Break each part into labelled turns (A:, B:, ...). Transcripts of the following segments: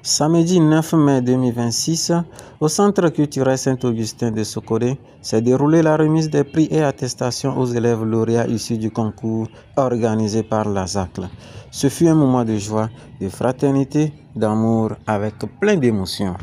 A: Samedi 9 mai 2026, au Centre culturel Saint-Augustin de Sokoré, s'est déroulée la remise des prix et attestations aux élèves lauréats issus du concours organisé par la ZACL. Ce fut un moment de joie, de fraternité, d'amour, avec plein d'émotions.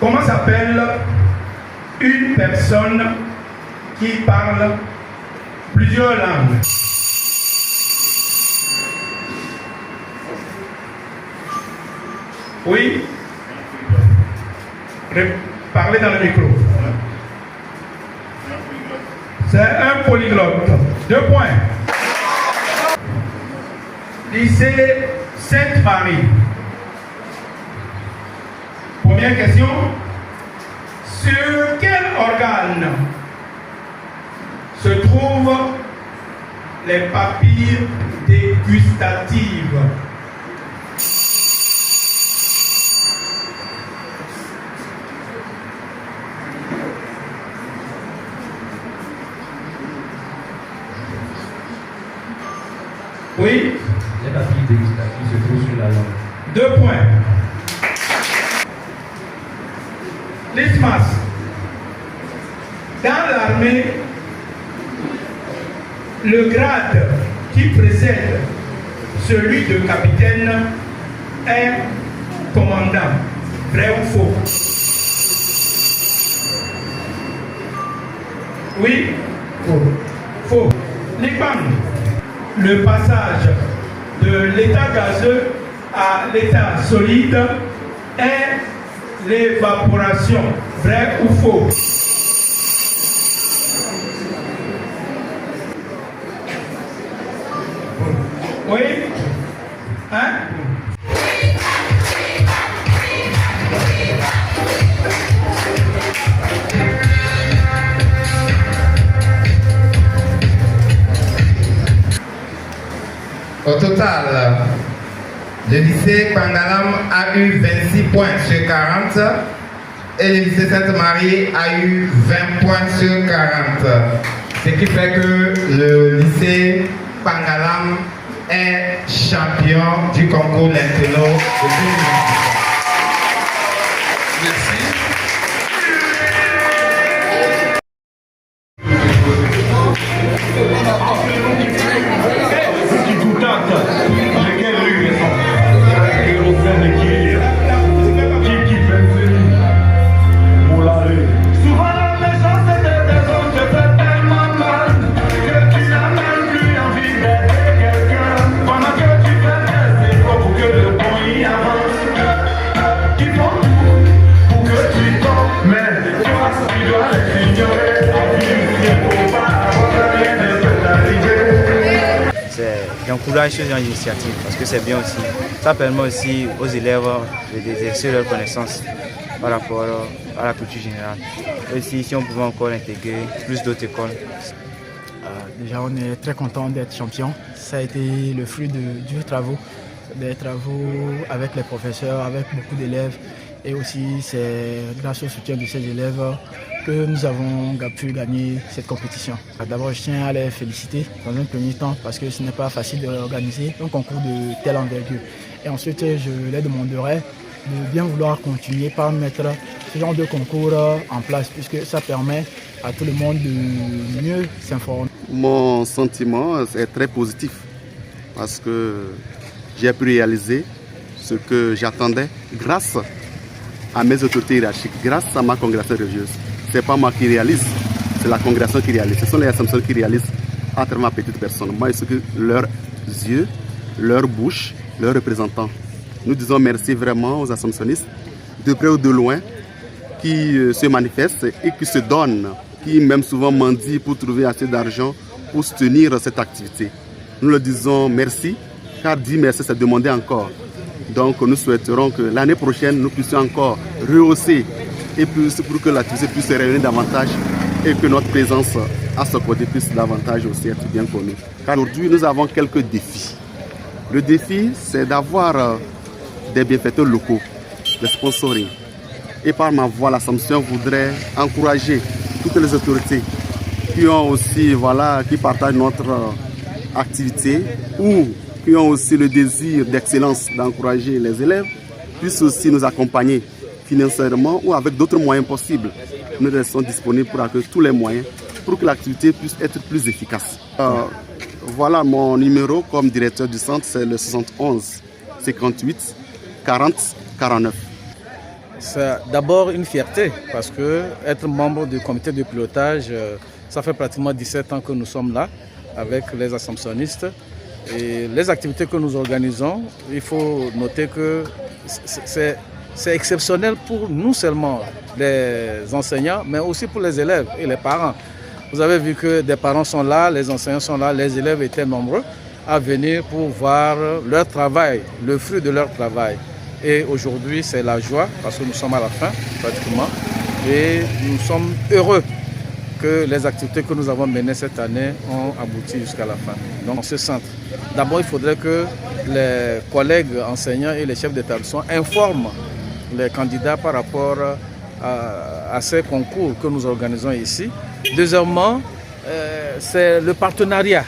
B: Comment s'appelle une personne qui parle plusieurs langues? Oui? Parlez dans le micro. C'est un polyglotte. 2 points. Lycée Sainte-Marie. Première question. Sur quel organe se trouvent les papilles dégustatives? Oui?
C: Les papilles dégustatives se trouvent sur la langue.
B: 2 points. L'ISMAS. Dans l'armée, le grade qui précède celui de capitaine est commandant. Vrai ou faux? Oui? Faux. Faux. L'IPAM. Le passage de l'état gazeux à l'état solide est l'évaporation. Vrai ou faux? Oui? Hein?
D: Au total, le lycée Pangalam a eu 26 points sur 40 et le lycée Sainte-Marie a eu 20 points sur 40. Ce qui fait que le lycée Pangalam est champion du concours Lentelo de 2026.
E: Merci.
F: J'encourage ce genre d'initiative parce que c'est bien aussi. Ça permet aussi aux élèves d'exercer leurs connaissances par rapport à la culture générale. Et si on pouvait encore intégrer plus d'autres écoles.
G: Déjà, on est très content d'être champion. Ça a été le fruit des travaux avec les professeurs, avec beaucoup d'élèves. Et aussi, c'est grâce au soutien de ces élèves que nous avons pu gagner cette compétition. D'abord, je tiens à les féliciter dans un premier temps parce que ce n'est pas facile d'organiser un concours de telle envergure. Et ensuite, je les demanderai de bien vouloir continuer par mettre ce genre de concours en place puisque ça permet à tout le monde de mieux s'informer.
H: Mon sentiment est très positif parce que j'ai pu réaliser ce que j'attendais grâce à mes autorités hiérarchiques, grâce à ma congrégation religieuse. Ce n'est pas moi qui réalise, c'est la congrégation qui réalise. Ce sont les assumptions qui réalisent à travers ma petite personne. Moi, je suis que leurs yeux, leur bouche, leurs représentants. Nous disons merci vraiment aux assomptionnistes, de près ou de loin, qui se manifestent et qui se donnent, qui même souvent mendient pour trouver assez d'argent pour soutenir cette activité. Nous leur disons merci, car dire merci, c'est demander encore. Donc nous souhaiterons que l'année prochaine, nous puissions encore rehausser et plus pour que l'activité puisse se réunir davantage et que notre présence à Sokode puisse davantage aussi être bien connu. Aujourd'hui, nous avons quelques défis. Le défi, c'est d'avoir des bienfaiteurs locaux, des sponsoring. Et par ma voix, l'Assomption voudrait encourager toutes les autorités qui ont aussi, qui partagent notre activité ou qui ont aussi le désir d'excellence d'encourager les élèves, puissent aussi nous accompagner financièrement ou avec d'autres moyens possibles. Nous restons disponibles pour accueillir tous les moyens pour que l'activité puisse être plus efficace. Voilà mon numéro comme directeur du centre, c'est le 71 58 40 49.
E: C'est d'abord une fierté parce que être membre du comité de pilotage, ça fait pratiquement 17 ans que nous sommes là avec les assomptionnistes. Et les activités que nous organisons, il faut noter que c'est exceptionnel pour nous seulement les enseignants, mais aussi pour les élèves et les parents. Vous avez vu que des parents sont là, les enseignants sont là, les élèves étaient nombreux à venir pour voir leur travail, le fruit de leur travail. Et aujourd'hui, c'est la joie parce que nous sommes à la fin pratiquement et nous sommes heureux que les activités que nous avons menées cette année ont abouti jusqu'à la fin. Donc, ce centre, d'abord, il faudrait que les collègues enseignants et les chefs d'établissement informent les candidats par rapport à ces concours que nous organisons ici. Deuxièmement, c'est le partenariat.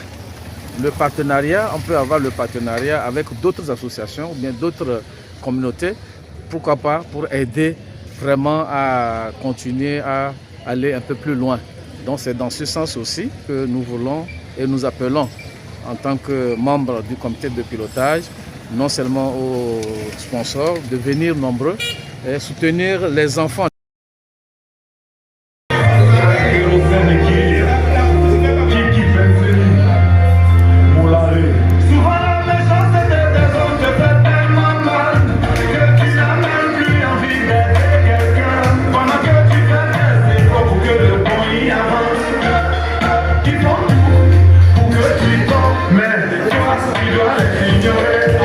E: Le partenariat, on peut avoir le partenariat avec d'autres associations ou bien d'autres communautés, pourquoi pas, pour aider vraiment à continuer à aller un peu plus loin. Donc c'est dans ce sens aussi que nous voulons et nous appelons en tant que membres du comité de pilotage, non seulement aux sponsors, de venir nombreux et soutenir les enfants.
B: Mais toi, tu dois les ignorer.